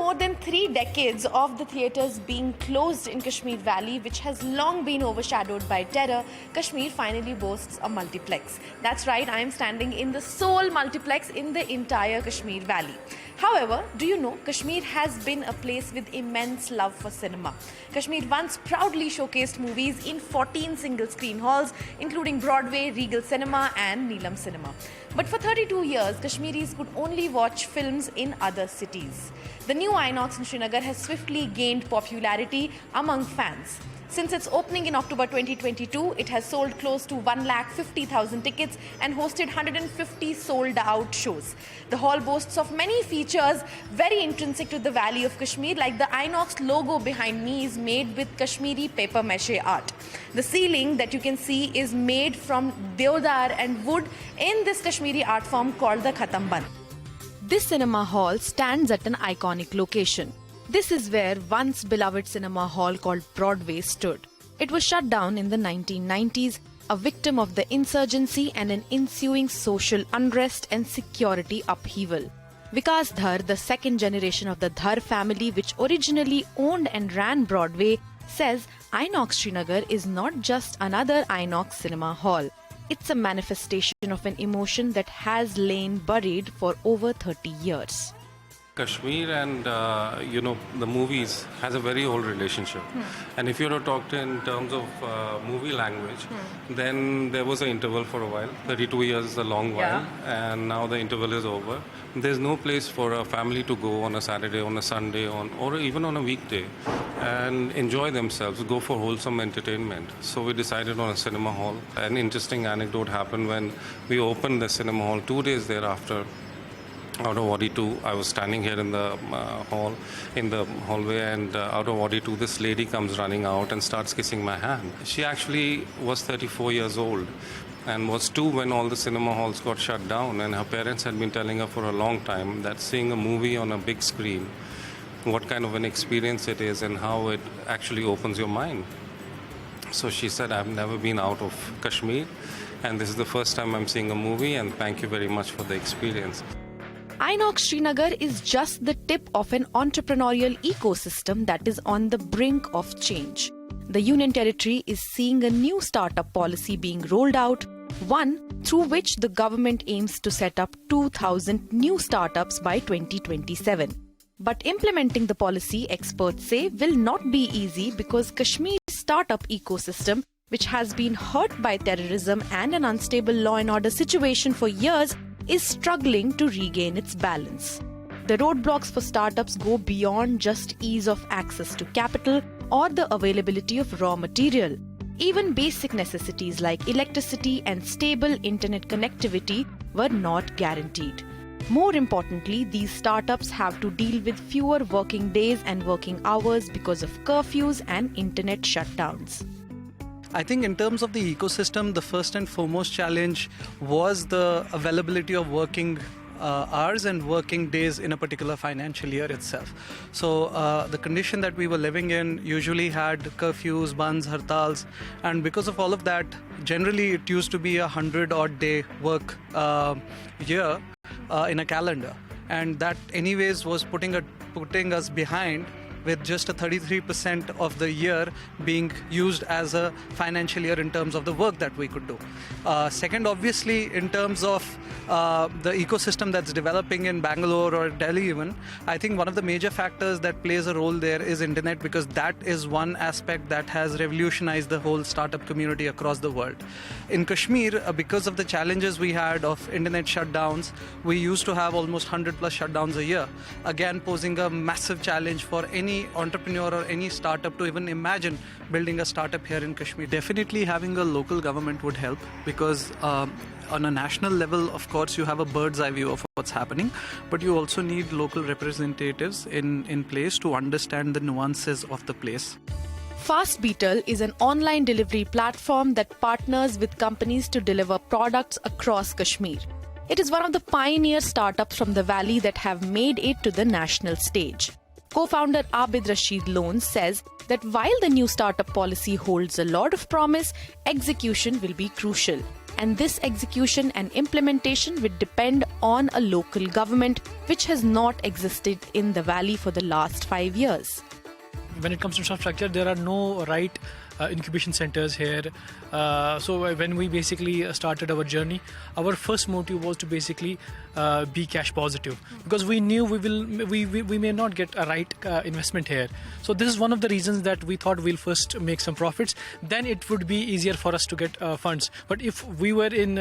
more than 3 decades of the theatres being closed in Kashmir Valley, which has long been overshadowed by terror, Kashmir finally boasts a multiplex. That's right, I am standing in the sole multiplex in the entire Kashmir Valley. However, do you know, Kashmir has been a place with immense love for cinema. Kashmir once proudly showcased movies in 14 single-screen halls, including Broadway, Regal Cinema and Neelam Cinema. But for 32 years, Kashmiris could only watch films in other cities. The new Inox in Srinagar has swiftly gained popularity among fans. Since its opening in October 2022, it has sold close to 150,000 tickets and hosted 150 sold-out shows. The hall boasts of many features very intrinsic to the Valley of Kashmir, like the Inox logo behind me is made with Kashmiri paper mache art. The ceiling that you can see is made from deodar and wood in this Kashmiri art form called the Khatamband. This cinema hall stands at an iconic location. This is where once beloved cinema hall called Broadway stood. It was shut down in the 1990s, a victim of the insurgency and an ensuing social unrest and security upheaval. Vikas Dhar, the second generation of the Dhar family which originally owned and ran Broadway, says Inox Srinagar is not just another Inox cinema hall. It's a manifestation of an emotion that has lain buried for over 30 years. Kashmir and the movies has a very old relationship. And if you were to talk in terms of movie language, then there was an interval for a while. 32 years is a long while, and now the interval is over. There's no place for a family to go on a Saturday, on a Sunday, or even on a weekday and enjoy themselves, go for wholesome entertainment. So we decided on a cinema hall. An interesting anecdote happened when we opened the cinema hall 2 days thereafter. Out of Wadi 2, I was standing here in the hallway, and out of Wadi 2, this lady comes running out and starts kissing my hand. She actually was 34 years old and was 2 when all the cinema halls got shut down, and her parents had been telling her for a long time that seeing a movie on a big screen, what kind of an experience it is and how it actually opens your mind. So she said, I've never been out of Kashmir, and this is the first time I'm seeing a movie, and thank you very much for the experience. Inox Srinagar is just the tip of an entrepreneurial ecosystem that is on the brink of change. The Union Territory is seeing a new startup policy being rolled out, one through which the government aims to set up 2,000 new startups by 2027. But implementing the policy, experts say, will not be easy because Kashmir's startup ecosystem, which has been hurt by terrorism and an unstable law and order situation for years, is struggling to regain its balance. The roadblocks for startups go beyond just ease of access to capital or the availability of raw material. Even basic necessities like electricity and stable internet connectivity were not guaranteed. More importantly, these startups have to deal with fewer working days and working hours because of curfews and internet shutdowns. I think in terms of the ecosystem, the first and foremost challenge was the availability of working hours and working days in a particular financial year itself. So the condition that we were living in usually had curfews, bands, hartals, and because of all of that, generally it used to be 100-odd day work year in a calendar, and that anyways was putting us behind, with just a 33% of the year being used as a financial year in terms of the work that we could do. Second, obviously, in terms of the ecosystem that's developing in Bangalore or Delhi even, I think one of the major factors that plays a role there is internet, because that is one aspect that has revolutionized the whole startup community across the world. In Kashmir, because of the challenges we had of internet shutdowns, we used to have almost 100 plus shutdowns a year, again posing a massive challenge for any entrepreneur or any startup to even imagine building a startup here in Kashmir. Definitely having a local government would help, because on a national level, of course, you have a bird's eye view of what's happening, but you also need local representatives in place to understand the nuances of the place. Fast Beetle is an online delivery platform that partners with companies to deliver products across Kashmir. It is one of the pioneer startups from the valley that have made it to the national stage. Co-founder Abid Rashid Loan says that while the new startup policy holds a lot of promise, execution will be crucial. And this execution and implementation will depend on a local government which has not existed in the valley for the last 5 years. When it comes to infrastructure, there are no right incubation centers here. So when we basically started our journey, our first motive was to basically be cash positive, because we knew we may not get a right investment here. So this is one of the reasons that we thought we'll first make some profits, then it would be easier for us to get funds. But if we were in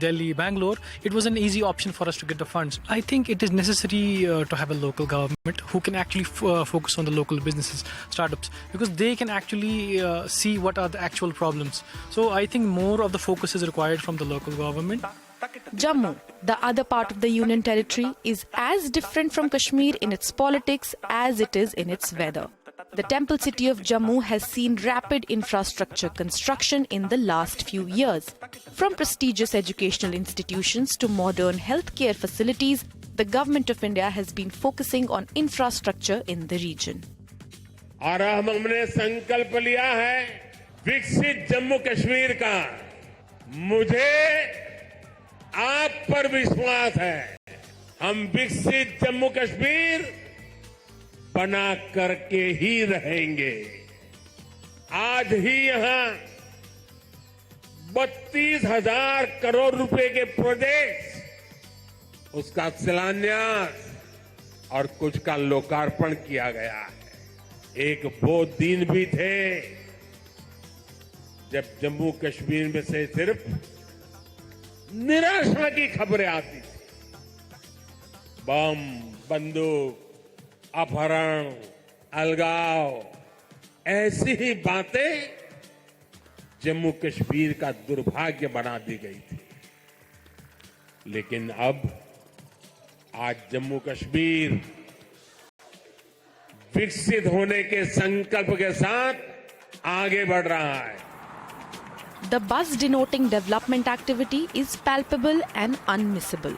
Delhi, Bangalore, it was an easy option for us to get the funds. I think it is necessary to have a local government who can actually focus on the local businesses, startups, because they can actually see what are the actual problems. So I think more of the focus is required from the local government. Jammu, the other part of the Union Territory, is as different from Kashmir in its politics as it is in its weather. The temple city of Jammu has seen rapid infrastructure construction in the last few years. From prestigious educational institutions to modern healthcare facilities, the Government of India has been focusing on infrastructure in the region. और हमने संकल्प लिया है विकसित जम्मू कश्मीर का। मुझे आप पर विश्वास है, हम विकसित जम्मू कश्मीर बना करके ही रहेंगे। आज ही यहां 32,000 करोड़ रुपए के प्रोजेक्ट, उसका शिलान्यास और कुछ का लोकार्पण किया गया है। एक वो दिन भी थे जब जम्मू कश्मीर में से सिर्फ निराशा की खबरें आती थी। बम, बंदूक, अपहरण, अलगाव, ऐसी ही बातें जम्मू कश्मीर का दुर्भाग्य बना दी गई थी। लेकिन अब आज जम्मू कश्मीर विकसित होने के संकल्प के साथ आगे बढ़ रहा है। The buzz denoting development activity is palpable and unmissable.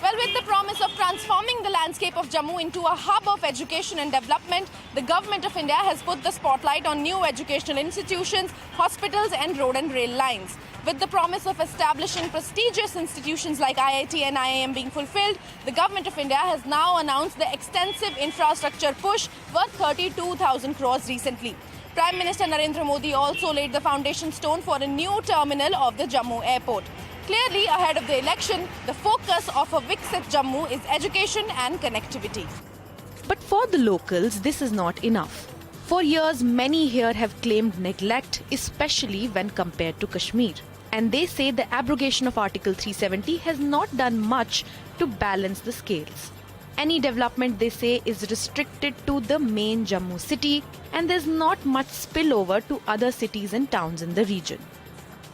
Well, with the promise of transforming the landscape of Jammu into a hub of education and development, the Government of India has put the spotlight on new educational institutions, hospitals and road and rail lines. With the promise of establishing prestigious institutions like IIT and IIM being fulfilled, the Government of India has now announced the extensive infrastructure push worth 32,000 crores recently. Prime Minister Narendra Modi also laid the foundation stone for a new terminal of the Jammu airport. Clearly, ahead of the election, the focus of a Viksit Jammu is education and connectivity. But for the locals, this is not enough. For years, many here have claimed neglect, especially when compared to Kashmir. And they say the abrogation of Article 370 has not done much to balance the scales. Any development, they say, is restricted to the main Jammu city, and there's not much spillover to other cities and towns in the region.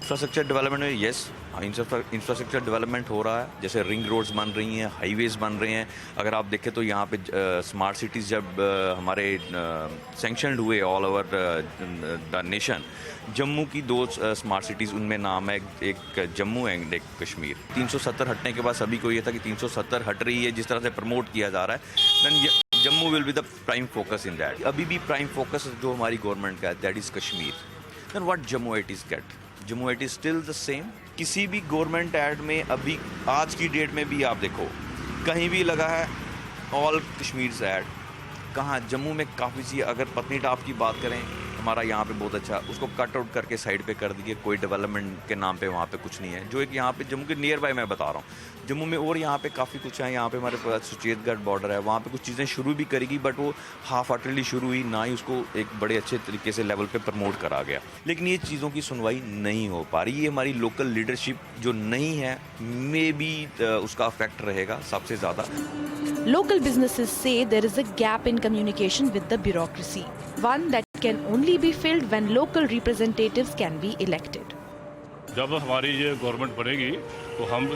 Infrastructure development में yes, infrastructure development हो रहा है, जैसे ring roads बन रही हैं, highways बन रहे हैं। अगर आप देखें तो यहाँ पे स्मार्ट सिटीज़ जब हमारे सैंक्शनड हुए all over the nation, Jammu की 2 स्मार्ट सिटीज़, उनमें नाम है एक जम्मू एंड एक कश्मीर। 370 हटने के बाद सभी को ये था कि 370 हट रही है, जिस तरह से प्रमोट किया जा रहा है, then Jammu will be the prime focus in that. अभी भी प्राइम फोकस जो हमारी गवर्नमेंट का है, that is Kashmir. Then what Jammu it is get, Jammu it is still the same. किसी भी गवर्नमेंट ऐड में अभी आज की डेट में भी आप देखो, कहीं भी लगा है ऑल कश्मीर ऐड। कहाँ जम्मू में काफ़ी सी, अगर पत्नी टॉप की बात करें, हमारा यहाँ पे बहुत अच्छा, उसको कट आउट करके साइड पे कर दिए, कोई डेवलपमेंट के नाम पे वहाँ पे कुछ नहीं है। जो एक यहाँ पे जम्मू के नियर बाय मैं बता रहा हूँ, जम्मू में और यहाँ पे काफ़ी कुछ है। यहाँ पे हमारे पास सुचेतगढ़ बॉर्डर है, वहाँ पे कुछ चीज़ें शुरू भी करेगी, बट वो हाफ हार्टेडली शुरू हुई, ना ही उसको एक बड़े अच्छे तरीके से लेवल पे प्रमोट करा गया। लेकिन ये चीज़ों की सुनवाई नहीं हो पा रही। ये हमारी लोकल लीडरशिप जो नहीं है, मे बी उसका अफेक्ट रहेगा सबसे ज़्यादा। Local businesses say there is a gap in communication with the bureaucracy, one that can only be filled when local representatives can be elected. जब हमारी ये गवर्नमेंट बनेगी तो हम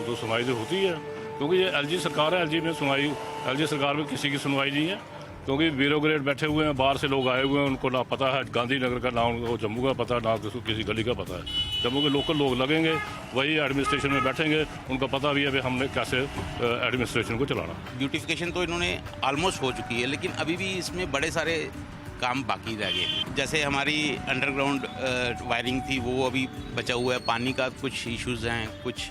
तो सुनवाई तो होती है, क्योंकि ये एलजी सरकार है, एलजी में सुनवाई, एलजी सरकार में किसी की सुनवाई नहीं है, क्योंकि ब्यूरोक्रेट बैठे हुए हैं, बाहर से लोग आए हुए हैं, उनको ना पता है गांधीनगर का, ना उनको जम्मू का पता, ना किसी गली का पता है। जम्मू के लोकल लोग लगेंगे, वही एडमिनिस्ट्रेशन में बैठेंगे, उनको पता भी है कि हमने कैसे एडमिनिस्ट्रेशन को चलाना। ब्यूटिफिकेशन तो इन्होंने ऑलमोस्ट हो चुकी है, लेकिन अभी भी इसमें बड़े सारे काम बाकी रह गए। जैसे हमारी अंडरग्राउंड वायरिंग थी वो अभी बचा हुआ है, पानी का कुछ इश्यूज़ हैं, कुछ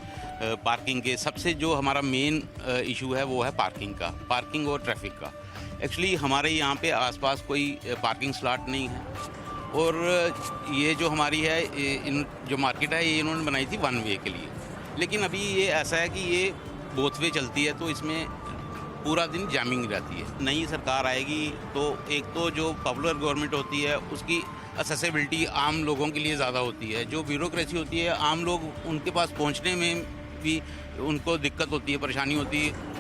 पार्किंग के। सबसे जो हमारा मेन इशू है वो है पार्किंग और ट्रैफिक का। एक्चुअली हमारे यहाँ पे आसपास कोई पार्किंग स्लॉट नहीं है, और ये जो हमारी है जो मार्केट है ये इन्होंने बनाई थी वन वे के लिए, लेकिन अभी ये ऐसा है कि ये बोथ वे चलती है, तो इसमें पूरा दिन जैमिंग रहती है। नई सरकार आएगी तो एक तो जो पॉपुलर गवर्नमेंट होती है उसकी एक्सेसिबिलिटी आम लोगों के लिए ज़्यादा होती है, जो ब्यूरोक्रेसी होती है आम लोग उनके पास पहुंचने में भी उनको दिक्कत होती है, परेशानी होती है।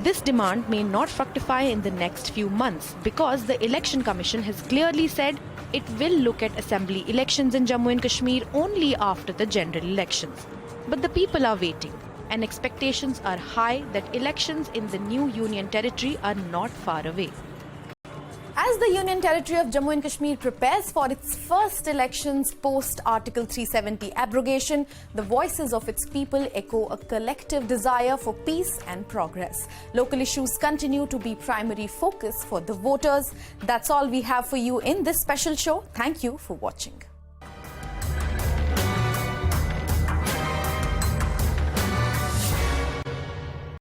This demand may not fructify in the next few months because the Election Commission has clearly said it will look at assembly elections in Jammu and Kashmir only after the general elections. But the people are waiting, and expectations are high that elections in the new Union Territory are not far away. As the Union Territory of Jammu and Kashmir prepares for its first elections post Article 370 abrogation, the voices of its people echo a collective desire for peace and progress. Local issues continue to be primary focus for the voters. That's all we have for you in this special show. Thank you for watching.